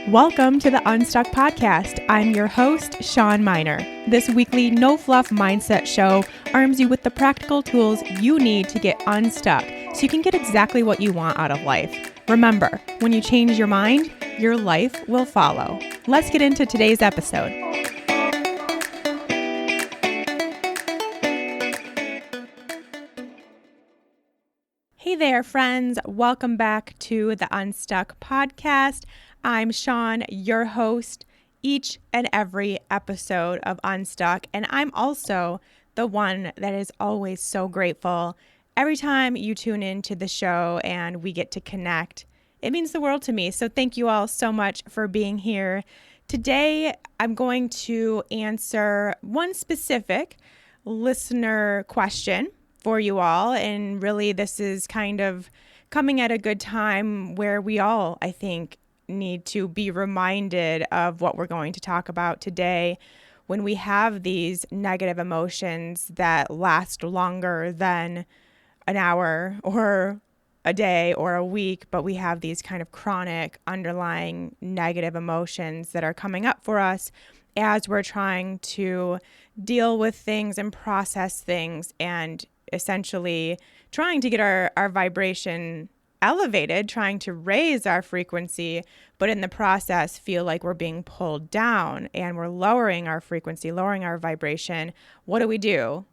Welcome to the Unstuck podcast. I'm your host, Shawn Mynar. This weekly no-fluff mindset show arms you with the practical tools you need to get unstuck so you can get exactly what you want out of life. Remember, when you change your mind, your life will follow. Let's get into today's episode. Hey there, friends. Welcome back to the Unstuck podcast. I'm Shawn, your host, each and every episode of Unstuck, and I'm also the one that is always so grateful every time you tune into the show and we get to connect. It means the world to me, so thank you all so much for being here. Today, I'm going to answer one specific listener question for you all, and really this is kind of coming at a good time where we all, I think, need to be reminded of what we're going to talk about today when we have these negative emotions that last longer than an hour or a day or a week, but we have these kind of chronic underlying negative emotions that are coming up for us as we're trying to deal with things and process things and essentially trying to get our vibration elevated, trying to raise our frequency, but in the process feel like we're being pulled down and we're lowering our frequency, lowering our vibration. What do we do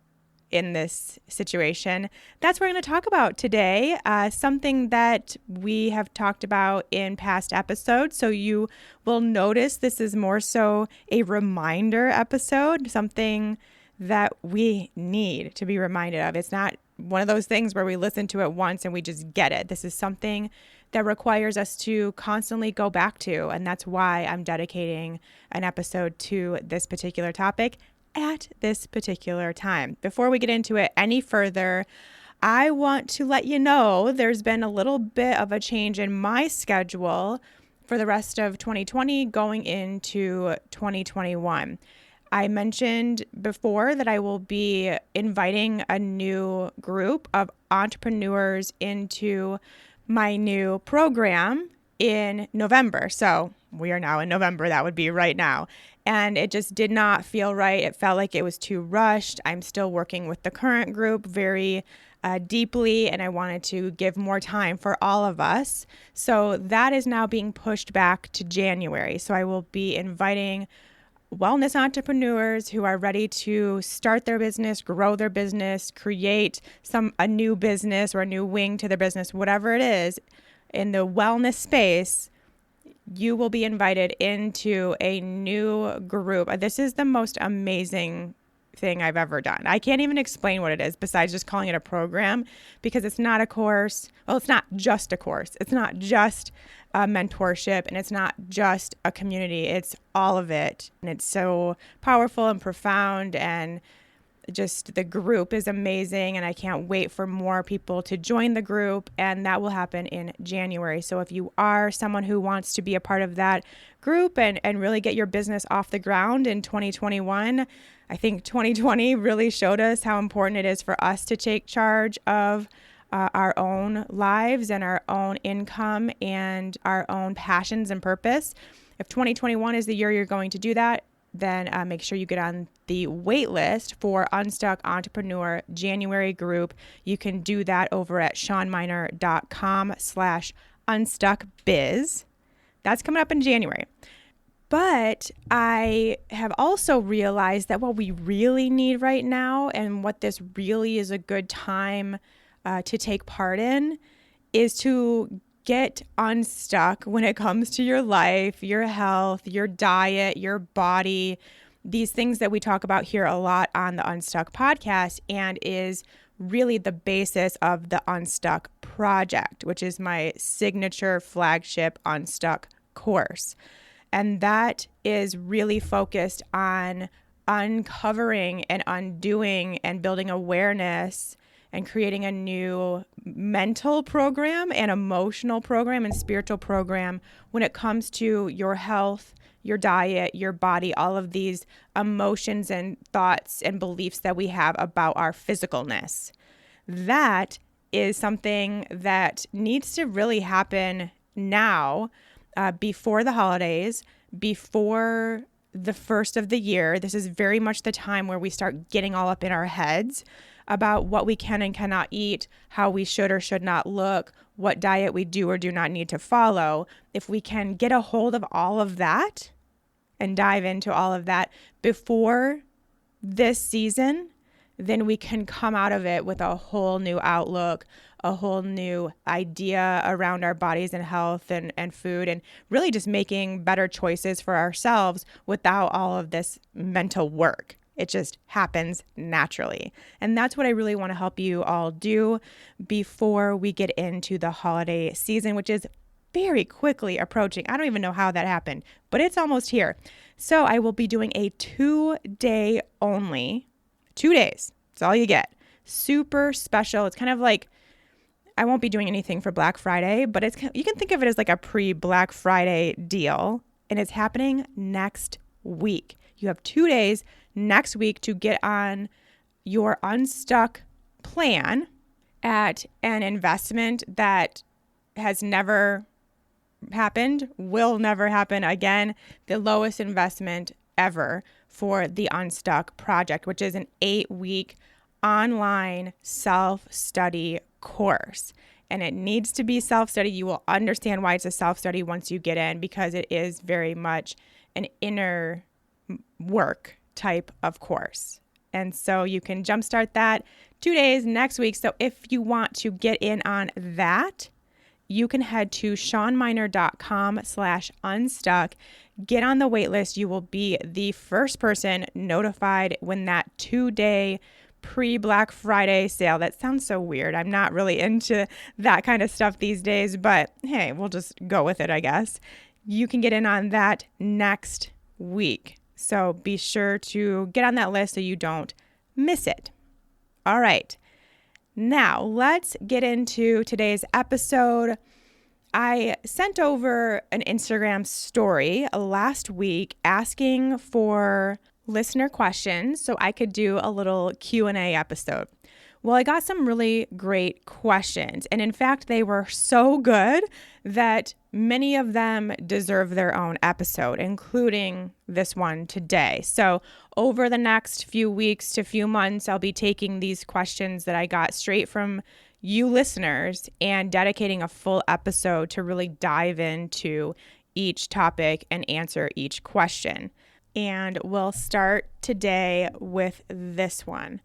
in this situation? That's what we're going to talk about today, something that we have talked about in past episodes. So you will notice this is more so a reminder episode, something that we need to be reminded of. It's not one of those things where we listen to it once and we just get it. This is something that requires us to constantly go back to, and that's why I'm dedicating an episode to this particular topic at this particular time. Before we get into it any further, I want to let you know there's been a little bit of a change in my schedule for the rest of 2020 going into 2021. I mentioned before that I will be inviting a new group of entrepreneurs into my new program in November. So we are now in November. That would be right now. And it just did not feel right. It felt like it was too rushed. I'm still working with the current group very deeply, and I wanted to give more time for all of us. So that is now being pushed back to January. So I will be inviting wellness entrepreneurs who are ready to start their business, grow their business, create a new business or a new wing to their business, whatever it is in the wellness space. You will be invited into a new group. This is the most amazing thing I've ever done. I can't even explain what it is besides just calling it a program, because it's not a course. Well, it's not just a course. It's not just a mentorship, and it's not just a community. It's all of it. And it's so powerful and profound, and just the group is amazing, and I can't wait for more people to join the group, and that will happen in January. So if you are someone who wants to be a part of that group and really get your business off the ground in 2021, I think 2020 really showed us how important it is for us to take charge of our own lives and our own income and our own passions and purpose. If 2021 is the year you're going to do that, then make sure you get on the wait list for Unstuck Entrepreneur January group. You can do that over at shawnmynar.com/unstuckbiz. That's coming up in January. But I have also realized that what we really need right now, and what this really is a good time to take part in, is to get unstuck when it comes to your life, your health, your diet, your body, these things that we talk about here a lot on the Unstuck podcast, and is really the basis of the Unstuck project, which is my signature flagship Unstuck course. And that is really focused on uncovering and undoing and building awareness and creating a new mental program and emotional program and spiritual program when it comes to your health, your diet, your body, all of these emotions and thoughts and beliefs that we have about our physicalness. That is something that needs to really happen now before the holidays, before the first of the year. This is very much the time where we start getting all up in our heads about what we can and cannot eat, how we should or should not look, what diet we do or do not need to follow. If we can get a hold of all of that and dive into all of that before this season, then we can come out of it with a whole new outlook, a whole new idea around our bodies and health and food, and really just making better choices for ourselves without all of this mental work. It just happens naturally. And that's what I really want to help you all do before we get into the holiday season, which is very quickly approaching. I don't even know how that happened, but it's almost here. So I will be doing a 2-day only, 2 days. That's all you get. Super special. It's kind of like, I won't be doing anything for Black Friday, but you can think of it as like a pre-Black Friday deal. And it's happening next week. You have 2 days next week to get on your Unstuck plan at an investment that has never happened, will never happen again. The lowest investment ever for the Unstuck project, which is an 8-week online self-study course. And it needs to be self-study. You will understand why it's a self-study once you get in, because it is very much an inner work type of course. And so you can jumpstart that 2 days next week. So if you want to get in on that, you can head to shawnmynar.com/unstuck. Get on the wait list. You will be the first person notified when that 2-day pre-Black Friday sale. That sounds so weird. I'm not really into that kind of stuff these days, but hey, we'll just go with it, I guess. You can get in on that next week. So be sure to get on that list so you don't miss it. All right. Now let's get into today's episode. I sent over an Instagram story last week asking for listener questions so I could do a little Q&A episode. Well, I got some really great questions, and in fact, they were so good that many of them deserve their own episode, including this one today. So over the next few weeks to few months, I'll be taking these questions that I got straight from you listeners and dedicating a full episode to really dive into each topic and answer each question. And we'll start today with this one.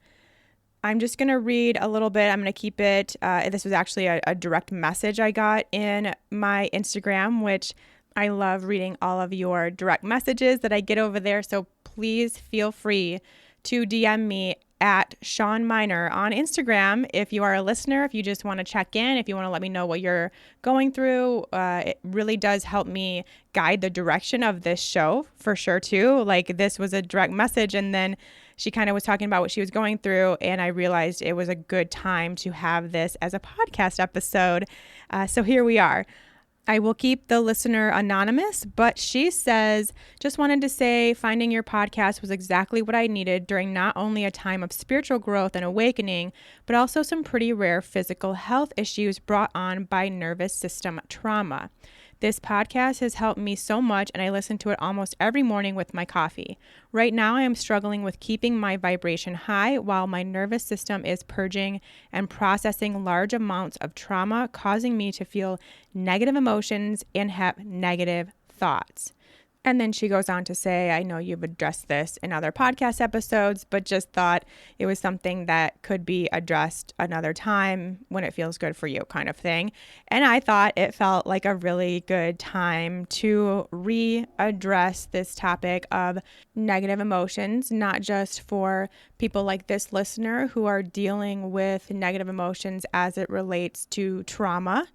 I'm just going to read a little bit. I'm going to keep it. This was actually a direct message I got in my Instagram, which I love reading all of your direct messages that I get over there. So please feel free to DM me at Shawn Mynar on Instagram if you are a listener, if you just want to check in, if you want to let me know what you're going through. It really does help me guide the direction of this show for sure too. Like, this was a direct message, and then she kind of was talking about what she was going through, and I realized it was a good time to have this as a podcast episode. So here we are. I will keep the listener anonymous, but she says, just wanted to say finding your podcast was exactly what I needed during not only a time of spiritual growth and awakening, but also some pretty rare physical health issues brought on by nervous system trauma. This podcast has helped me so much, and I listen to it almost every morning with my coffee. Right now, I am struggling with keeping my vibration high while my nervous system is purging and processing large amounts of trauma, causing me to feel negative emotions and have negative thoughts. And then she goes on to say, I know you've addressed this in other podcast episodes, but just thought it was something that could be addressed another time when it feels good for you, kind of thing. And I thought it felt like a really good time to readdress this topic of negative emotions, not just for people like this listener who are dealing with negative emotions as it relates to trauma,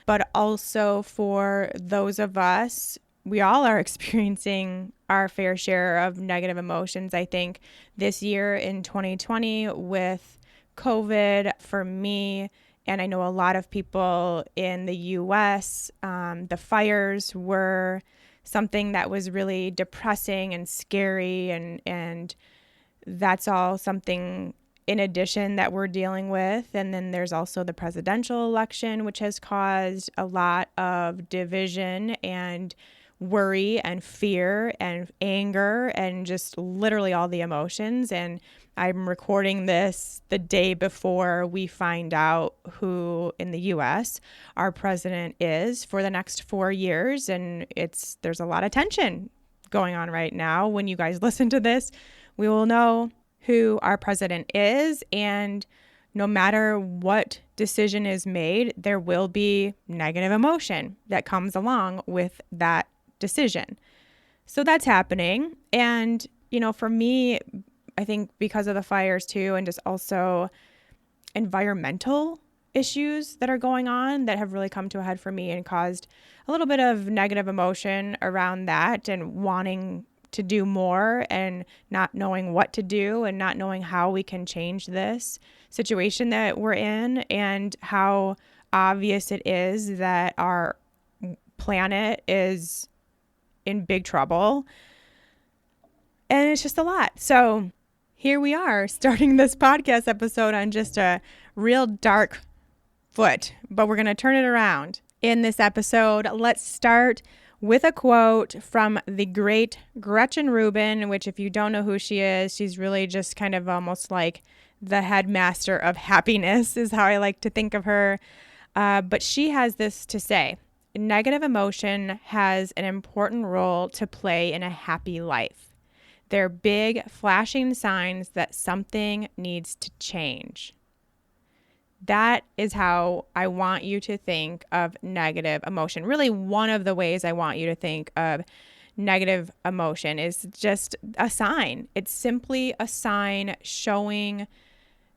but also for those of us. We all are experiencing our fair share of negative emotions. I think this year in 2020 with COVID, for me, and I know a lot of people in the US, the fires were something that was really depressing and scary, and that's all something in addition that we're dealing with. And then there's also the presidential election, which has caused a lot of division and worry and fear and anger and just literally all the emotions. And I'm recording this the day before we find out who in the US our president is for the next 4 years. And there's a lot of tension going on right now. When you guys listen to this, we will know who our president is, and no matter what decision is made, there will be negative emotion that comes along with that decision. So that's happening. And, for me, I think because of the fires too, and just also environmental issues that are going on that have really come to a head for me and caused a little bit of negative emotion around that and wanting to do more and not knowing what to do and not knowing how we can change this situation that we're in, and how obvious it is that our planet is in big trouble. And it's just a lot. So here we are starting this podcast episode on just a real dark foot, but we're going to turn it around. In this episode, let's start with a quote from the great Gretchen Rubin, which if you don't know who she is, she's really just kind of almost like the headmaster of happiness is how I like to think of her. But she has this to say: negative emotion has an important role to play in a happy life. They're big flashing signs that something needs to change. That is how I want you to think of negative emotion. Really, one of the ways I want you to think of negative emotion is just a sign. It's simply a sign showing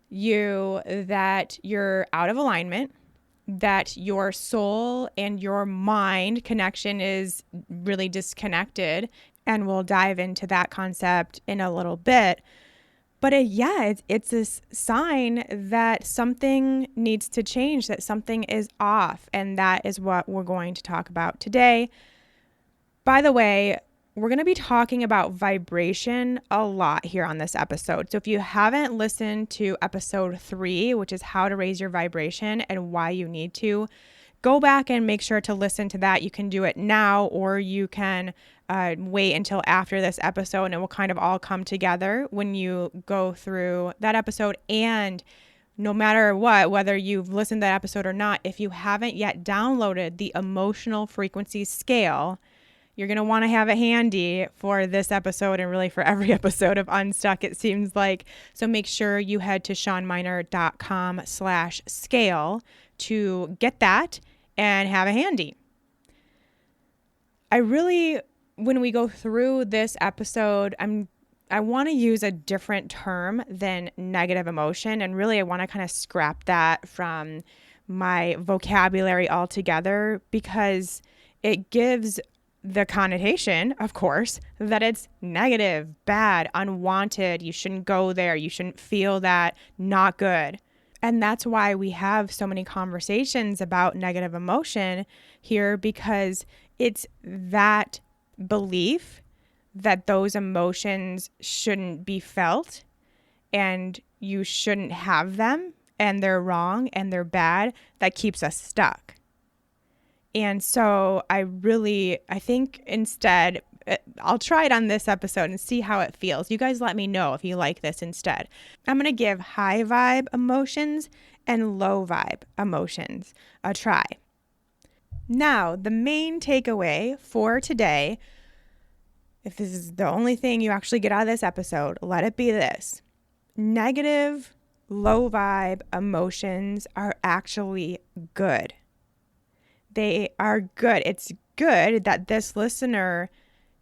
you that you're out of alignment, that your soul and your mind connection is really disconnected. And we'll dive into that concept in a little bit. But it's this sign that something needs to change, that something is off. And that is what we're going to talk about today. By the way, we're going to be talking about vibration a lot here on this episode. So if you haven't listened to episode 3, which is how to raise your vibration and why you need to, go back and make sure to listen to that. You can do it now, or you can wait until after this episode, and it will kind of all come together when you go through that episode. And no matter what, whether you've listened to that episode or not, if you haven't yet downloaded the emotional frequency scale, you're going to want to have it handy for this episode and really for every episode of Unstuck, it seems like. So make sure you head to shawnmynar.com/scale to get that and have it handy. When we go through this episode, I want to use a different term than negative emotion. And really, I want to kind of scrap that from my vocabulary altogether, because it gives the connotation, of course, that it's negative, bad, unwanted. You shouldn't go there. You shouldn't feel that, not good. And that's why we have so many conversations about negative emotion here, because it's that belief that those emotions shouldn't be felt and you shouldn't have them and they're wrong and they're bad that keeps us stuck. And so I think instead, I'll try it on this episode and see how it feels. You guys let me know if you like this instead. I'm going to give high vibe emotions and low vibe emotions a try. Now, the main takeaway for today, if this is the only thing you actually get out of this episode, let it be this: negative, low vibe emotions are actually good. They are good. It's good that this listener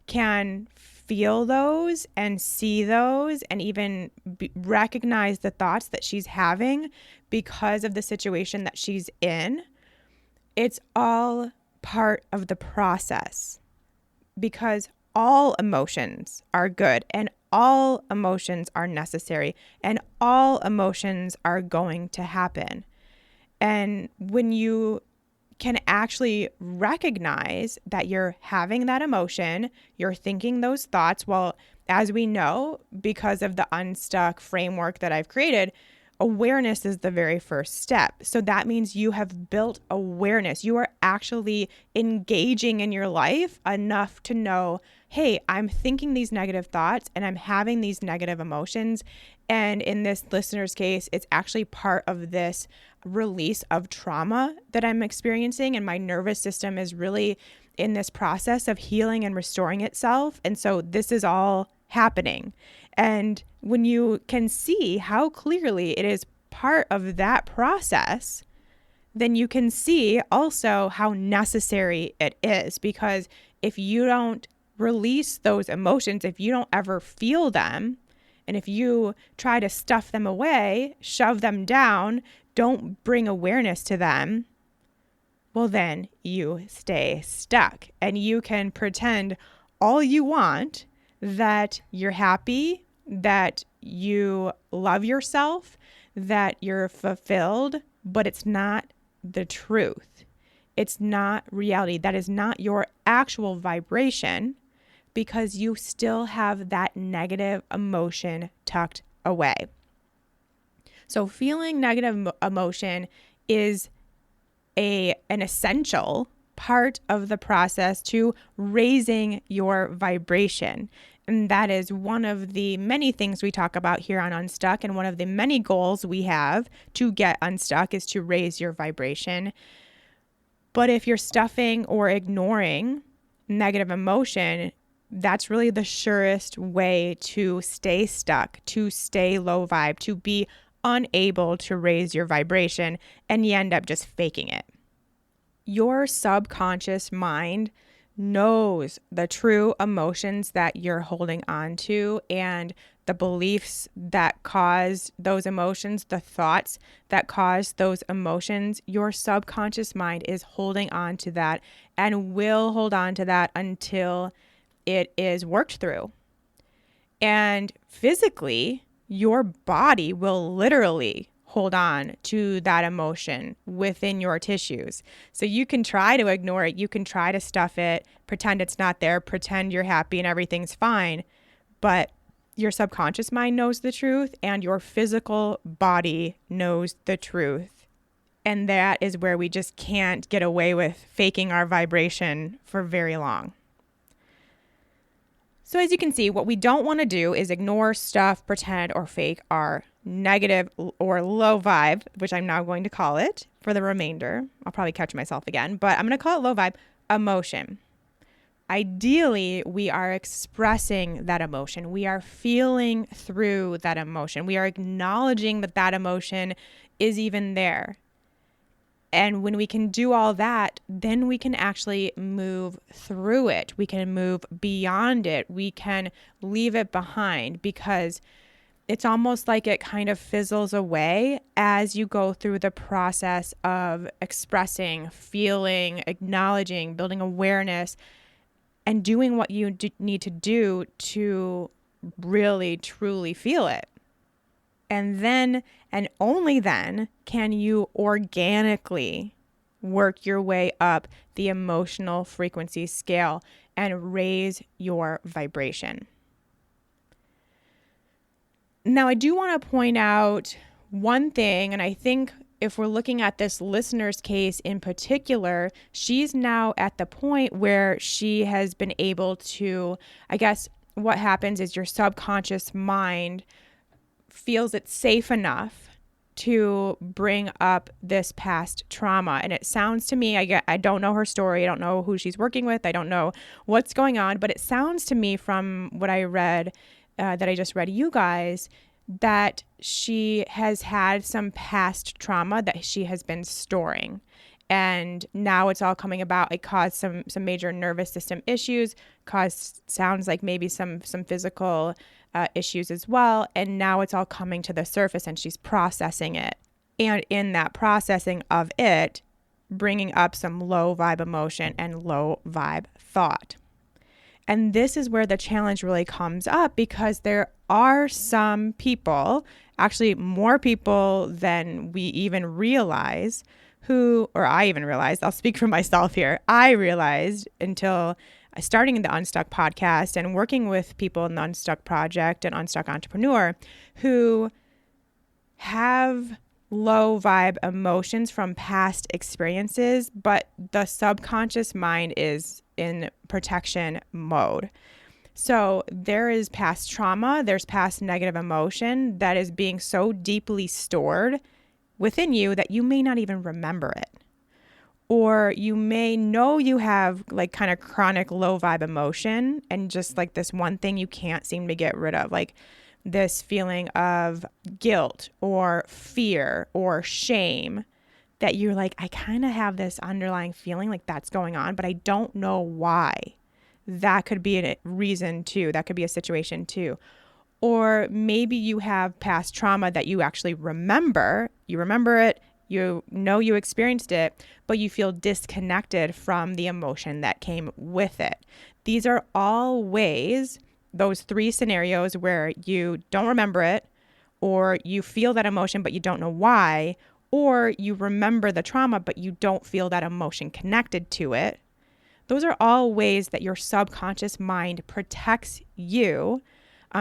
can feel those and see those and even recognize the thoughts that she's having because of the situation that she's in. It's all part of the process, because all emotions are good and all emotions are necessary and all emotions are going to happen. And when you can actually recognize that you're having that emotion, you're thinking those thoughts, well, as we know, because of the unstuck framework that I've created, awareness is the very first step. So that means you have built awareness. You are actually engaging in your life enough to know, hey, I'm thinking these negative thoughts and I'm having these negative emotions. And in this listener's case, it's actually part of this release of trauma that I'm experiencing. And my nervous system is really in this process of healing and restoring itself. And so this is all happening. And when you can see how clearly it is part of that process, then you can see also how necessary it is. Because if you don't release those emotions, if you don't ever feel them, and if you try to stuff them away, shove them down, don't bring awareness to them, well, then you stay stuck. And you can pretend all you want that you're happy, that you love yourself, that you're fulfilled, but it's not the truth. It's not reality. That is not your actual vibration, because you still have that negative emotion tucked away. So feeling negative emotion is an essential part of the process to raising your vibration. And that is one of the many things we talk about here on Unstuck. And one of the many goals we have to get unstuck is to raise your vibration. But if you're stuffing or ignoring negative emotion, that's really the surest way to stay stuck, to stay low vibe, to be unable to raise your vibration, and you end up just faking it. Your subconscious mind knows the true emotions that you're holding on to and the beliefs that cause those emotions, the thoughts that cause those emotions. Your subconscious mind is holding on to that and will hold on to that until it is worked through. And physically, your body will literally hold on to that emotion within your tissues. So you can try to ignore it. You can try to stuff it, pretend it's not there, pretend you're happy and everything's fine. But your subconscious mind knows the truth and your physical body knows the truth. And that is where we just can't get away with faking our vibration for very long. So as you can see, what we don't want to do is ignore, stuff, pretend, or fake our negative or low vibe, which I'm now going to call it for the remainder. I'll probably catch myself again, but I'm going to call it low vibe emotion. Ideally, we are expressing that emotion. We are feeling through that emotion. We are acknowledging that that emotion is even there. And when we can do all that, then we can actually move through it. We can move beyond it. We can leave it behind, because it's almost like it kind of fizzles away as you go through the process of expressing, feeling, acknowledging, building awareness, and doing what you need to do to really, truly feel it. And then, and only then, can you organically work your way up the emotional frequency scale and raise your vibration. Now, I do want to point out one thing, and I think if we're looking at this listener's case in particular, she's now at the point where she has been able to, I guess what happens is your subconscious mind feels it's safe enough to bring up this past trauma. And it sounds to me, I don't know her story. I don't know who she's working with. I don't know what's going on, but it sounds to me from what I read, that I just read you guys, that she has had some past trauma that she has been storing. And now it's all coming about. It caused some major nervous system issues, sounds like maybe some physical issues as well. And now it's all coming to the surface and she's processing it. And in that processing of it, bringing up some low vibe emotion and low vibe thought. And this is where the challenge really comes up, because there are some people, actually more people than we even realize, I even realized, I'll speak for myself here. I realized until starting the Unstuck podcast and working with people in the Unstuck project and Unstuck Entrepreneur who have low vibe emotions from past experiences, but the subconscious mind is in protection mode. So there is past trauma, there's past negative emotion that is being so deeply stored within you that you may not even remember it. Or you may know you have like kind of chronic low vibe emotion and just like this one thing you can't seem to get rid of, like this feeling of guilt or fear or shame that you're like, I kind of have this underlying feeling like that's going on, but I don't know why. That could be a reason too. That could be a situation too. Or maybe you have past trauma that you actually remember. You remember it, you know you experienced it, but you feel disconnected from the emotion that came with it. These are all ways, those three scenarios where you don't remember it, or you feel that emotion but you don't know why, or you remember the trauma but you don't feel that emotion connected to it. Those are all ways that your subconscious mind protects you,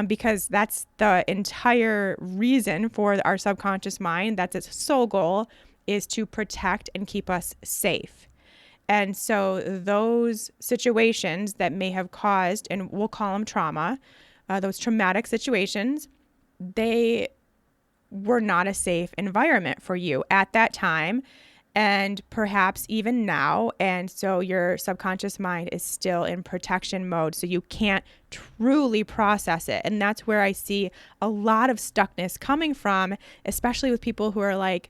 because that's the entire reason for our subconscious mind. That's its sole goal, is to protect and keep us safe. And so those situations that may have caused, and we'll call them trauma, those traumatic situations, they were not a safe environment for you at that time, and perhaps even now. And so your subconscious mind is still in protection mode, so you can't truly process it. And that's where I see a lot of stuckness coming from, especially with people who are like,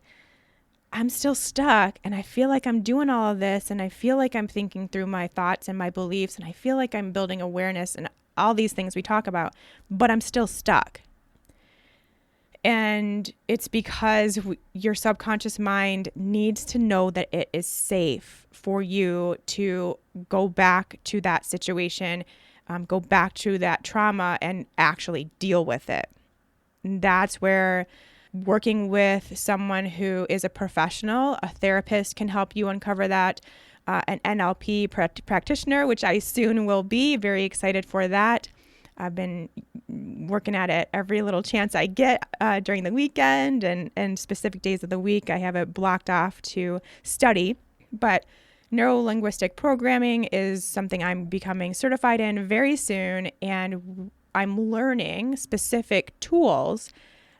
I'm still stuck and I feel like I'm doing all of this and I feel like I'm thinking through my thoughts and my beliefs and I feel like I'm building awareness and all these things we talk about, but I'm still stuck. And it's because your subconscious mind needs to know that it is safe for you to go back to that situation, go back to that trauma and actually deal with it. And that's where working with someone who is a professional, a therapist, can help you uncover that. An NLP practitioner, which I soon will be, very excited for that. I've been working at it every little chance I get during the weekend and specific days of the week. I have it blocked off to study, but neuro-linguistic programming is something I'm becoming certified in very soon, and I'm learning specific tools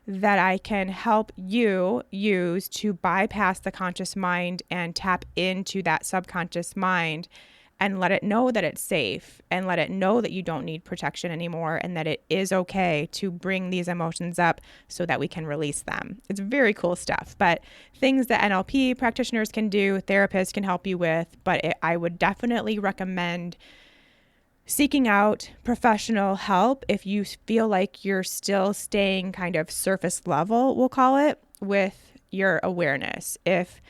that I can help you use to bypass the conscious mind and tap into that subconscious mind and let it know that it's safe and let it know that you don't need protection anymore and that it is okay to bring these emotions up so that we can release them. It's very cool stuff, but things that NLP practitioners can do, therapists can help you with, but I would definitely recommend seeking out professional help if you feel like you're still staying kind of surface level, we'll call it, with your awareness. If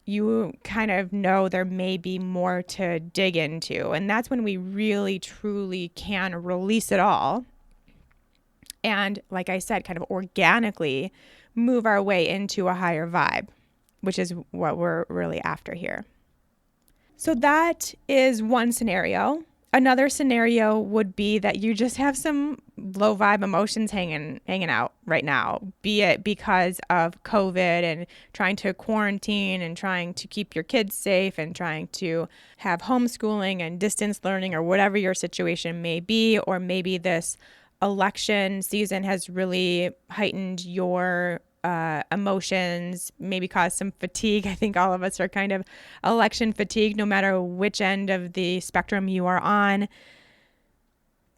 you kind of know there may be more to dig into, and that's when we really truly can release it all. And like I said, kind of organically move our way into a higher vibe, which is what we're really after here. So that is one scenario. Another scenario would be that you just have some low vibe emotions hanging out right now, be it because of COVID and trying to quarantine and trying to keep your kids safe and trying to have homeschooling and distance learning or whatever your situation may be, or maybe this election season has really heightened your emotions, maybe caused some fatigue. I think all of us are kind of election fatigue, no matter which end of the spectrum you are on.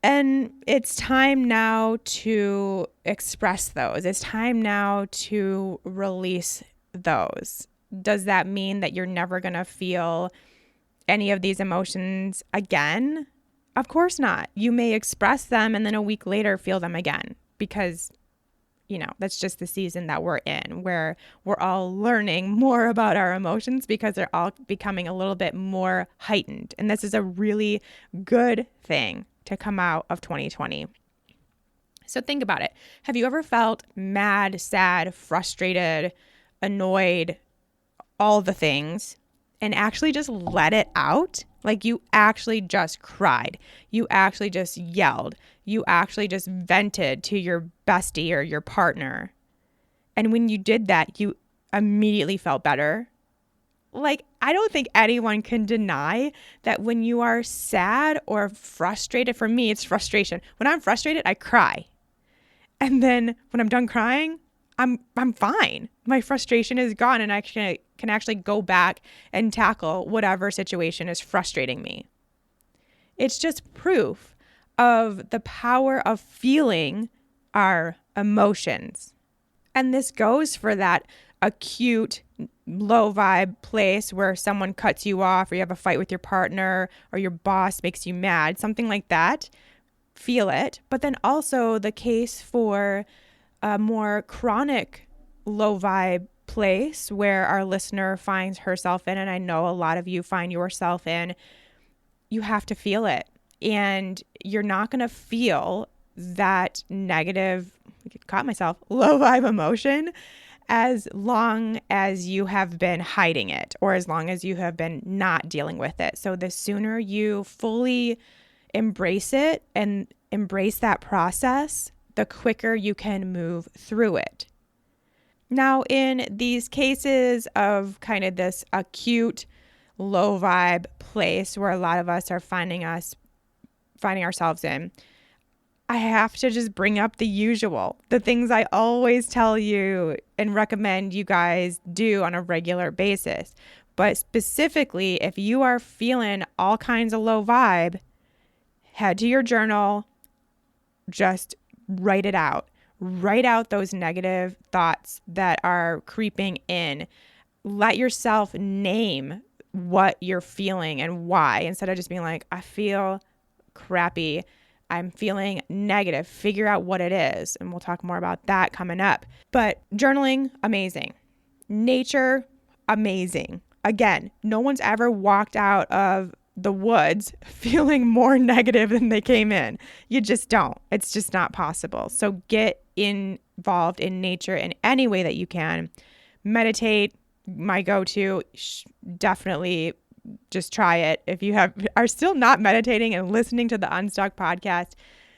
And it's time now to express those. It's time now to release those. Does that mean that you're never going to feel any of these emotions again? Of course not. You may express them and then a week later feel them again, because that's just the season that we're in, where we're all learning more about our emotions because they're all becoming a little bit more heightened. And this is a really good thing to come out of 2020. So think about it. Have you ever felt mad, sad, frustrated, annoyed, all the things, and actually just let it out. Like you actually just cried. You actually just yelled. You actually just vented to your bestie or your partner. And when you did that, you immediately felt better. Like, I don't think anyone can deny that when you are sad or frustrated, for me, it's frustration. When I'm frustrated, I cry. And then when I'm done crying, I'm fine. My frustration is gone and I can actually go back and tackle whatever situation is frustrating me. It's just proof of the power of feeling our emotions. And this goes for that acute, low vibe place where someone cuts you off or you have a fight with your partner or your boss makes you mad, something like that. Feel it. But then also the case for a more chronic low vibe place where our listener finds herself in, and I know a lot of you find yourself in, you have to feel it. And you're not going to feel that negative, caught myself, low vibe emotion as long as you have been hiding it or as long as you have been not dealing with it. So the sooner you fully embrace it and embrace that process, the quicker you can move through it. Now, in these cases of kind of this acute low vibe place where a lot of us are finding ourselves in, I have to just bring up the usual, the things I always tell you and recommend you guys do on a regular basis. But specifically, if you are feeling all kinds of low vibe, head to your journal, just write it out. Write out those negative thoughts that are creeping in. Let yourself name what you're feeling and why, instead of just being like, I feel crappy. I'm feeling negative. Figure out what it is. And we'll talk more about that coming up. But journaling, amazing. Nature, amazing. Again, no one's ever walked out of the woods feeling more negative than they came in. You just don't. It's just not possible. So get involved in nature in any way that you can. Meditate, my go-to. Definitely just try it. If you are still not meditating and listening to the Unstuck podcast,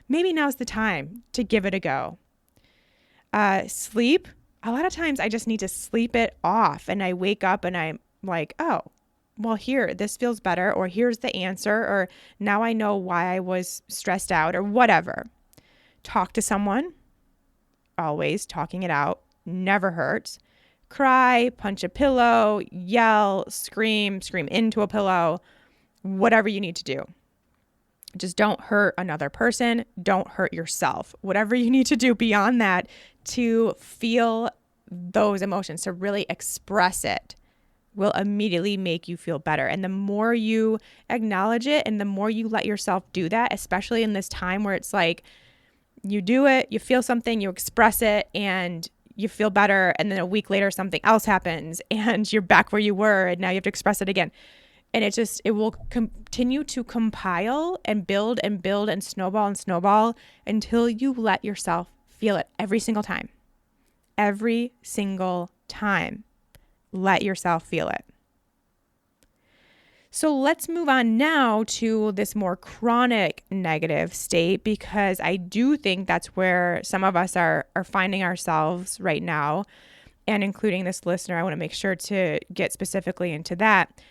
maybe now's the time to give it a go. Sleep. A lot of times I just need to sleep it off and I wake up and I'm like, oh, well, here, this feels better, or here's the answer, or now I know why I was stressed out, or whatever. Talk to someone. Always talking it out never hurts. Cry, punch a pillow, yell, scream into a pillow, whatever you need to do. Just don't hurt another person. Don't hurt yourself. Whatever you need to do beyond that to feel those emotions, to really express it, will immediately make you feel better. And the more you acknowledge it and the more you let yourself do that, especially in this time where it's like you do it, you feel something, you express it, and you feel better. And then a week later, something else happens and you're back where you were and now you have to express it again. And it will continue to compile and build and snowball until you let yourself feel it every single time. Every single time. Let yourself feel it. So let's move on now to this more chronic negative state, because I do think that's where some of us are finding ourselves right now, and including this listener. I want to make sure to get specifically into that.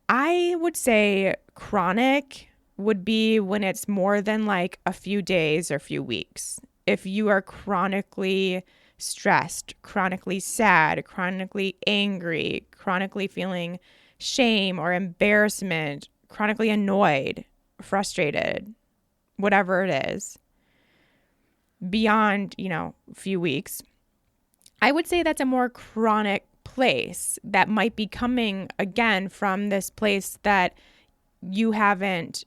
I would say chronic would be when it's more than like a few days or a few weeks. If you are chronically stressed, chronically sad, chronically angry, chronically feeling shame or embarrassment, chronically annoyed, frustrated, whatever it is, beyond, a few weeks, I would say that's a more chronic place that might be coming again from this place that you haven't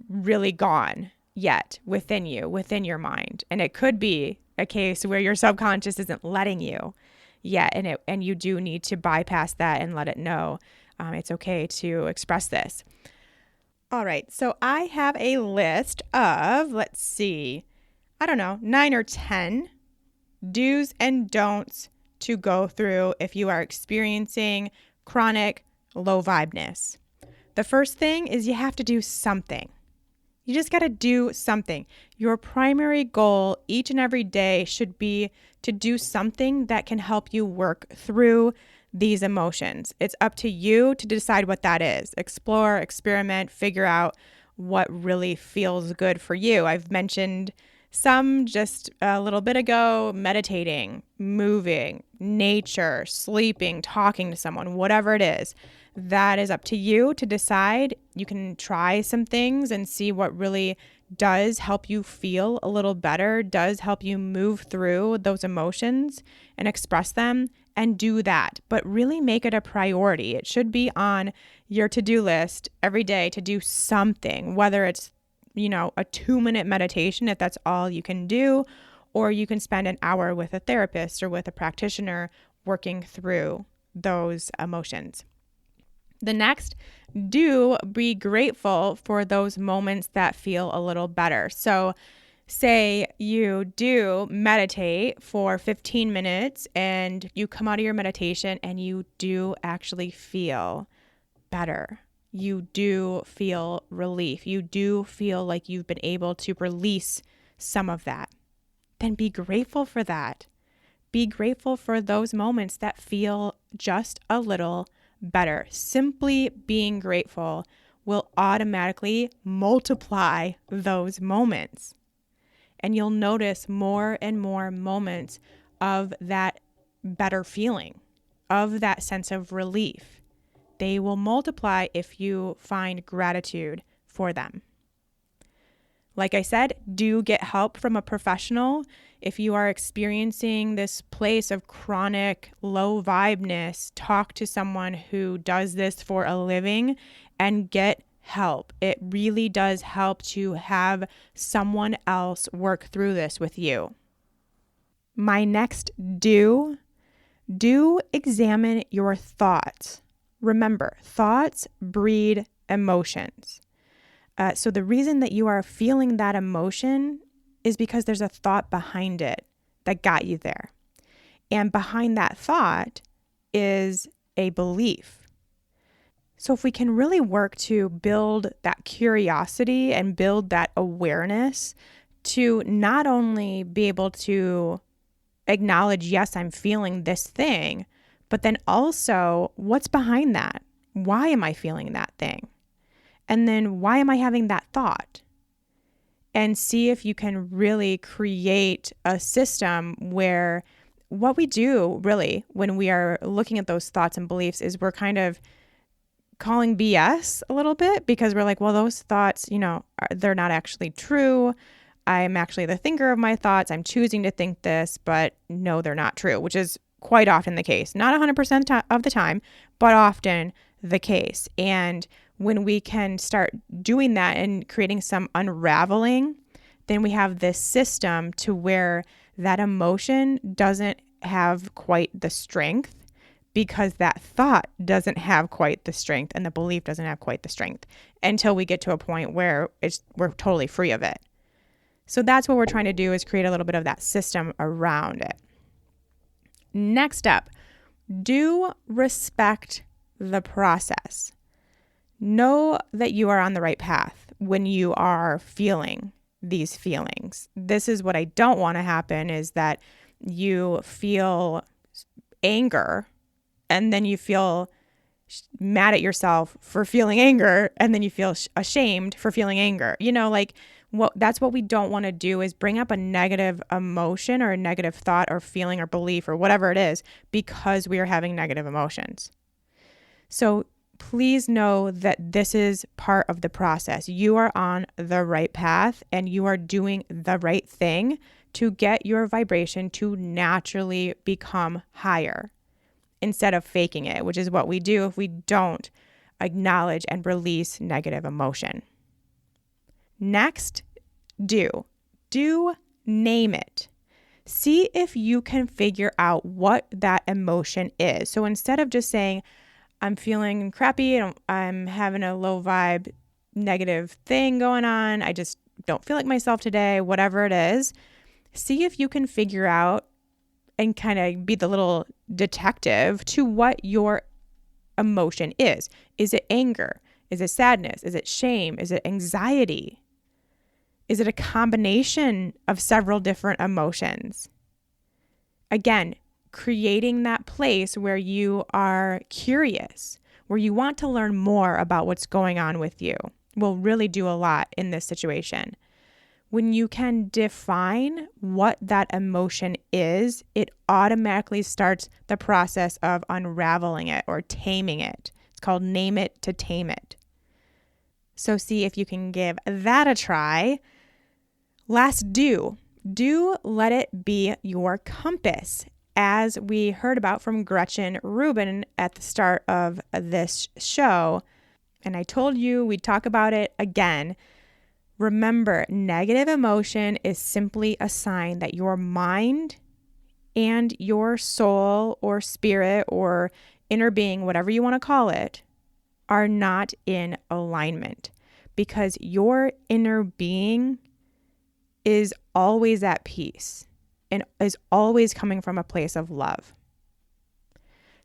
really gone yet within you, within your mind. And it could be a case where your subconscious isn't letting you yet, and you do need to bypass that and let it know it's okay to express this. All right, so I have a list of, 9 or 10 do's and don'ts to go through if you are experiencing chronic low vibe-ness. The first thing is you have to do something. You just got to do something. Your primary goal each and every day should be to do something that can help you work through these emotions. It's up to you to decide what that is. Explore, experiment, figure out what really feels good for you. I've mentioned some just a little bit ago: meditating, moving, nature, sleeping, talking to someone, whatever it is. That is up to you to decide. You can try some things and see what really does help you feel a little better, does help you move through those emotions and express them, and do that. But really make it a priority. It should be on your to-do list every day to do something, whether it's, a 2-minute meditation, if that's all you can do, or you can spend an hour with a therapist or with a practitioner working through those emotions. The next, do be grateful for those moments that feel a little better. So say you do meditate for 15 minutes and you come out of your meditation and you do actually feel better. You do feel relief. You do feel like you've been able to release some of that. Then be grateful for that. Be grateful for those moments that feel just a little better. Simply being grateful will automatically multiply those moments. And you'll notice more and more moments of that better feeling, of that sense of relief. They will multiply if you find gratitude for them. Like I said, do get help from a professional. If you are experiencing this place of chronic low vibeness, talk to someone who does this for a living and get help. It really does help to have someone else work through this with you. My next do examine your thoughts. Remember, thoughts breed emotions. So the reason that you are feeling that emotion is because there's a thought behind it that got you there. And behind that thought is a belief. So if we can really work to build that curiosity and build that awareness to not only be able to acknowledge, yes, I'm feeling this thing, but then also what's behind that? Why am I feeling that thing? And then why am I having that thought? And see if you can really create a system where what we do really when we are looking at those thoughts and beliefs is we're kind of calling BS a little bit, because we're like, well, those thoughts, they're not actually true. I'm actually the thinker of my thoughts. I'm choosing to think this, but no, they're not true, which is quite often the case. Not 100% of the time, but often the case. And when we can start doing that and creating some unraveling, then we have this system to where that emotion doesn't have quite the strength, because that thought doesn't have quite the strength and the belief doesn't have quite the strength, until we get to a point where we're totally free of it. So that's what we're trying to do, is create a little bit of that system around it. Next up, do respect the process. Know that you are on the right path when you are feeling these feelings. This is what I don't want to happen, is that you feel anger and then you feel mad at yourself for feeling anger, and then you feel ashamed for feeling anger. That's what we don't want to do, is bring up a negative emotion or a negative thought or feeling or belief or whatever it is because we are having negative emotions. So please know that this is part of the process. You are on the right path and you are doing the right thing to get your vibration to naturally become higher instead of faking it, which is what we do if we don't acknowledge and release negative emotion. Next, do name it. See if you can figure out what that emotion is. So instead of just saying, I'm feeling crappy, I'm having a low vibe, negative thing going on, I just don't feel like myself today, whatever it is, see if you can figure out and kind of be the little detective to what your emotion is. Is it anger? Is it sadness? Is it shame? Is it anxiety? Is it a combination of several different emotions? Again, creating that place where you are curious, where you want to learn more about what's going on with you will really do a lot in this situation. When you can define what that emotion is, it automatically starts the process of unraveling it or taming it. It's called name it to tame it. So see if you can give that a try. Last, do let it be your compass. As we heard about from Gretchen Rubin at the start of this show, and I told you we'd talk about it again. Remember, negative emotion is simply a sign that your mind and your soul or spirit or inner being, whatever you want to call it, are not in alignment, because your inner being is always at peace and is always coming from a place of love.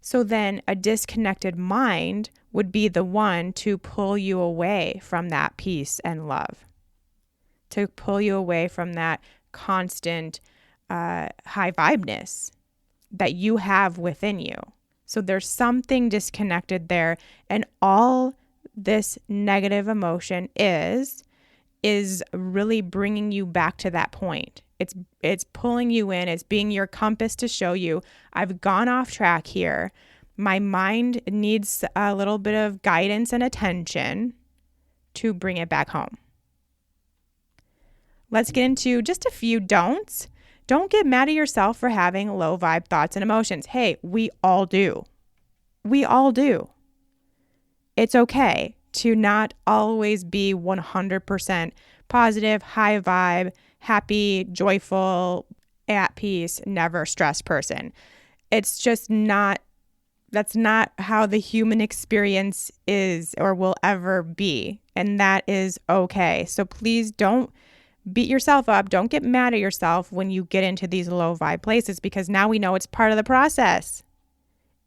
So then a disconnected mind would be the one to pull you away from that peace and love, to pull you away from that constant high vibe-ness that you have within you. So there's something disconnected there, and all this negative emotion is really bringing you back to that point. It's pulling you in. It's being your compass to show you, I've gone off track here. My mind needs a little bit of guidance and attention to bring it back home. Let's get into just a few don'ts. Don't get mad at yourself for having low vibe thoughts and emotions. Hey, we all do. We all do. It's okay to not always be 100% positive, high vibe, happy, joyful, at peace, never stressed person. It's just not, that's not how the human experience is or will ever be. And that is okay. So please don't beat yourself up. Don't get mad at yourself when you get into these low vibe places, because now we know it's part of the process.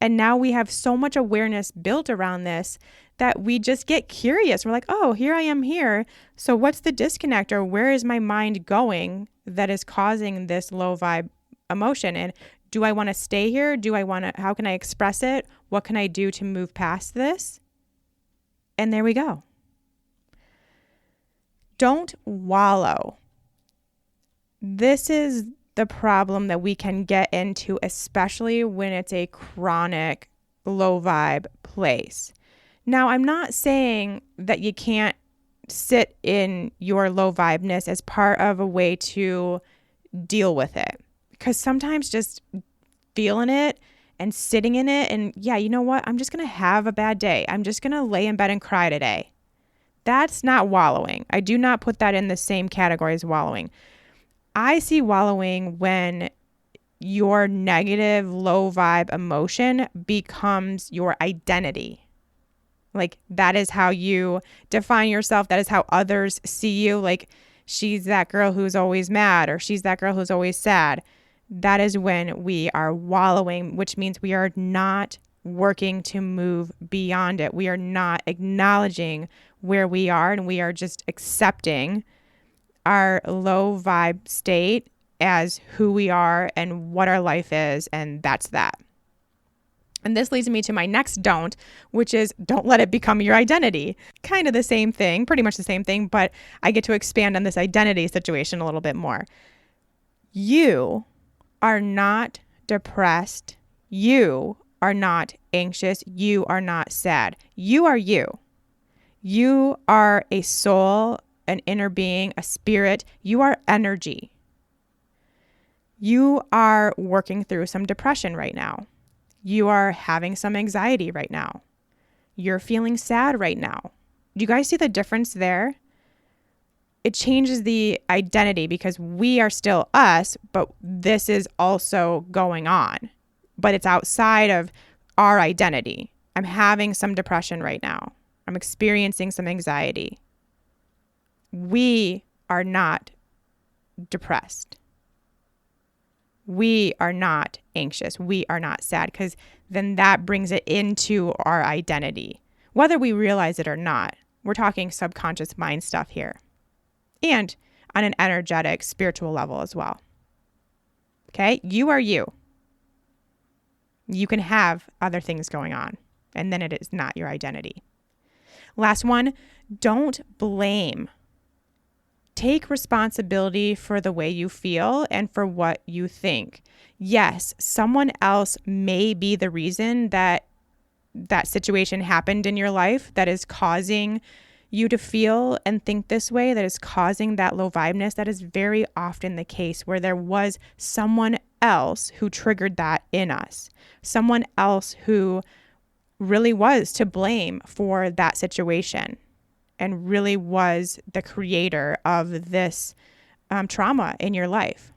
And now we have so much awareness built around this that we just get curious. We're like, oh, here I am here. So what's the disconnect, or where is my mind going that is causing this low vibe emotion? And do I want to stay here? How can I express it? What can I do to move past this? And there we go. Don't wallow. This is the problem that we can get into, especially when it's a chronic low vibe place. Now, I'm not saying that you can't sit in your low vibeness as part of a way to deal with it, because sometimes just feeling it and sitting in it and, yeah, you know what? I'm just going to have a bad day. I'm just going to lay in bed and cry today. That's not wallowing. I do not put that in the same category as wallowing. I see wallowing when your negative, low vibe emotion becomes your identity. Like, that is how you define yourself. That is how others see you. Like, she's that girl who's always mad, or she's that girl who's always sad. That is when we are wallowing, which means we are not working to move beyond it. We are not acknowledging where we are, and we are just accepting our low vibe state as who we are and what our life is, and that's that. And this leads me to my next don't, which is don't let it become your identity. Kind of the same thing, pretty much the same thing, but I get to expand on this identity situation a little bit more. You are not depressed. You are not anxious. You are not sad. You are you. You are a soul, an inner being, a spirit. You are energy. You are working through some depression right now. You are having some anxiety right now. You're feeling sad right now. Do you guys see the difference there? It changes the identity, because we are still us, but this is also going on. But it's outside of our identity. I'm having some depression right now. I'm experiencing some anxiety. We are not depressed. We are not anxious. We are not sad, because then that brings it into our identity, whether we realize it or not. We're talking subconscious mind stuff here, and on an energetic, spiritual level as well. Okay, you are you. You can have other things going on, and then it is not your identity. Last one, don't blame. Take responsibility for the way you feel and for what you think. Yes, someone else may be the reason that that situation happened in your life that is causing you to feel and think this way, that is causing that low vibeness. That is very often the case where there was someone else who triggered that in us, someone else who really was to blame for that situation and really was the creator of this trauma in your life.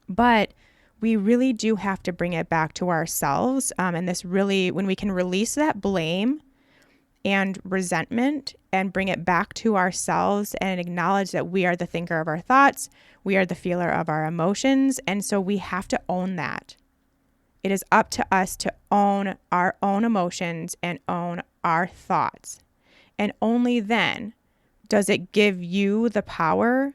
But we really do have to bring it back to ourselves. And this really, when we can release that blame and resentment and bring it back to ourselves and acknowledge that we are the thinker of our thoughts, we are the feeler of our emotions. And so we have to own that. It is up to us to own our own emotions and own our thoughts. And only then does it give you the power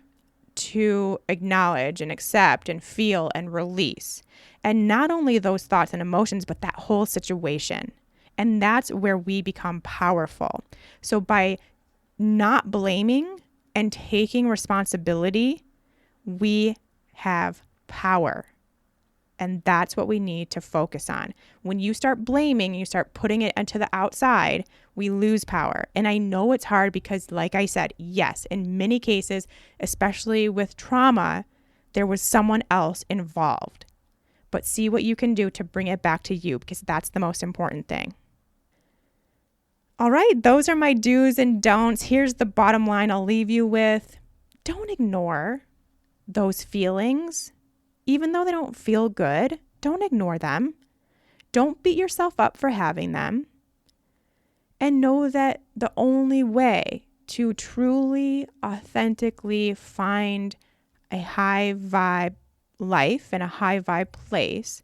to acknowledge and accept and feel and release. And not only those thoughts and emotions, but that whole situation. And that's where we become powerful. So by not blaming and taking responsibility, we have power. And that's what we need to focus on. When you start blaming, you start putting it into the outside, we lose power. And I know it's hard because, like I said, yes, in many cases, especially with trauma, there was someone else involved. But see what you can do to bring it back to you, because that's the most important thing. All right, those are my do's and don'ts. Here's the bottom line I'll leave you with. Don't ignore those feelings. Even though they don't feel good, don't ignore them. Don't beat yourself up for having them. And know that the only way to truly, authentically find a high vibe life and a high vibe place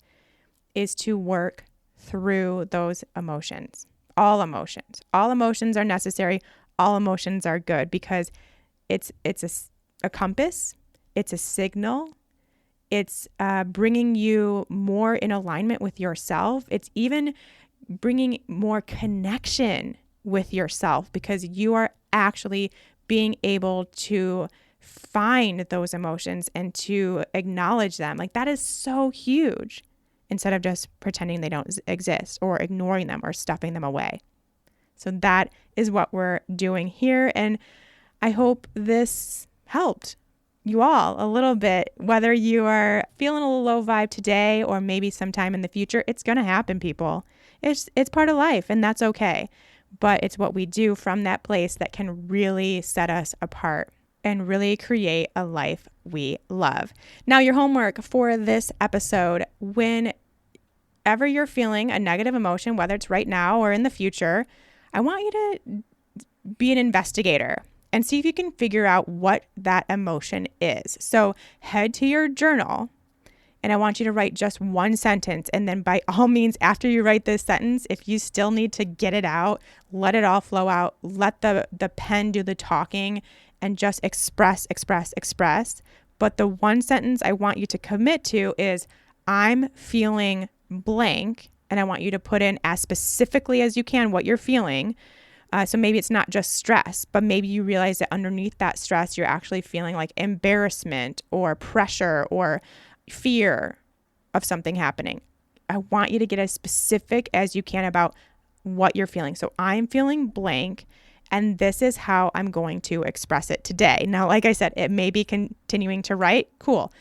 is to work through those emotions. All emotions. All emotions are necessary. All emotions are good because it's a compass. It's a signal. It's bringing you more in alignment with yourself. It's even bringing more connection with yourself because you are actually being able to find those emotions and to acknowledge them. Like that is so huge instead of just pretending they don't exist or ignoring them or stuffing them away. So that is what we're doing here. And I hope this helped you all a little bit, whether you are feeling a little low vibe today or maybe sometime in the future. It's going to happen, people. It's part of life, and that's okay. But it's what we do from that place that can really set us apart and really create a life we love. Now, your homework for this episode, whenever you're feeling a negative emotion, whether it's right now or in the future, I want you to be an investigator and see if you can figure out what that emotion is. So head to your journal and I want you to write just one sentence. And then by all means, after you write this sentence, if you still need to get it out, let it all flow out. Let the pen do the talking and just express. But the one sentence I want you to commit to is, I'm feeling blank. And I want you to put in as specifically as you can what you're feeling. So maybe it's not just stress, but maybe you realize that underneath that stress, you're actually feeling like embarrassment or pressure or fear of something happening. I want you to get as specific as you can about what you're feeling. So I'm feeling blank, and this is how I'm going to express it today. Now, like I said, it may be continuing to write. Cool.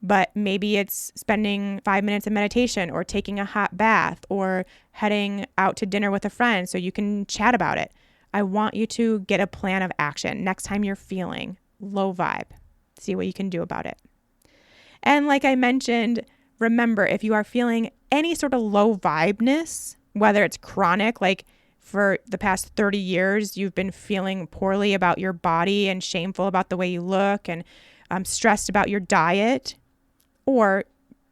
But maybe it's spending 5 minutes of meditation or taking a hot bath or heading out to dinner with a friend so you can chat about it. I want you to get a plan of action next time you're feeling low vibe. See what you can do about it. And like I mentioned, remember, if you are feeling any sort of low vibeness, whether it's chronic, like for the past 30 years, you've been feeling poorly about your body and shameful about the way you look and stressed about your diet, or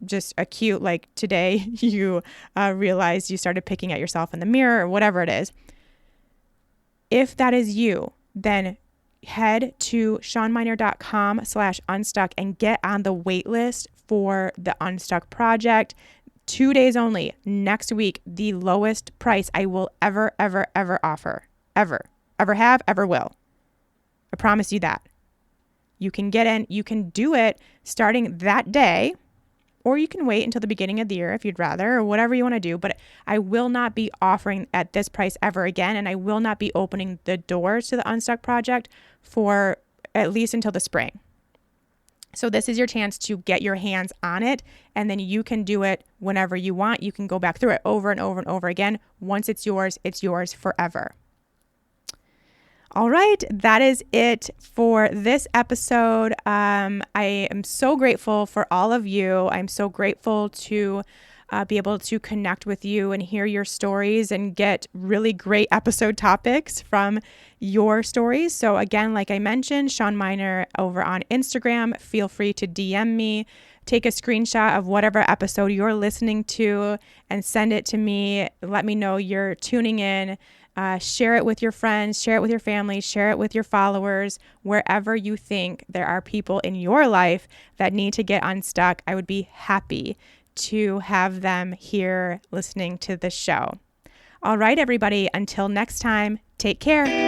just acute, like today you realized you started picking at yourself in the mirror or whatever it is. If that is you, then head to shawnmynar.com/unstuck and get on the wait list for the Unstuck project. 2 days only. Next week, the lowest price I will ever offer. Ever have, ever will. I promise you that. You can get in, you can do it starting that day, or you can wait until the beginning of the year if you'd rather, or whatever you want to do. But I will not be offering at this price ever again, and I will not be opening the doors to the Unstuck project for at least until the spring. So this is your chance to get your hands on it, and then you can do it whenever you want. You can go back through it over and over and over again. Once it's yours forever. All right, that is it for this episode. I am so grateful for all of you. I'm so grateful to be able to connect with you and hear your stories and get really great episode topics from your stories. So again, like I mentioned, Shawn Mynar over on Instagram. Feel free to DM me. Take a screenshot of whatever episode you're listening to and send it to me. Let me know you're tuning in. Share it with your friends, share it with your family, share it with your followers, wherever you think there are people in your life that need to get unstuck. I would be happy to have them here listening to the show. All right, everybody, until next time, take care.